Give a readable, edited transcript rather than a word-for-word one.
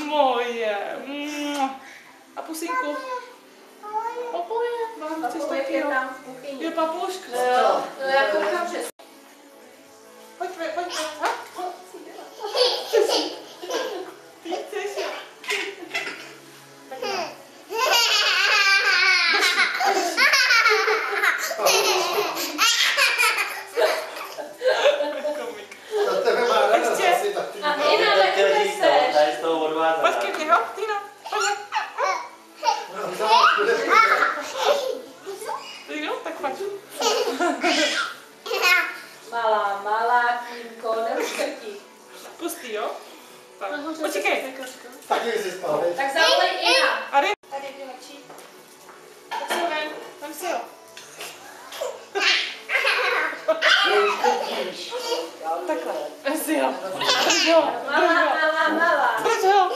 Moje. A pusinku? Papuje. Mám chceš taky, jo? Je papuška. No, já koukám, že... Pojďme. Ty chceš? Na tebe má rada zase tak ty. A Ina, tak ty chceš. Tady z toho odvázat. Pojď ke mně, ho? Tina, pojď. Jo, tak pojď. Malá, Kýmko, neuškrtí. Pustý, jo? Tak. Počkej. Taky jsi spal, veď? Tak zavolej Ina. Tady je lepší. Tak si ho ven, vem si ho. Takhle. Vem si ho. Malá. Drž ho.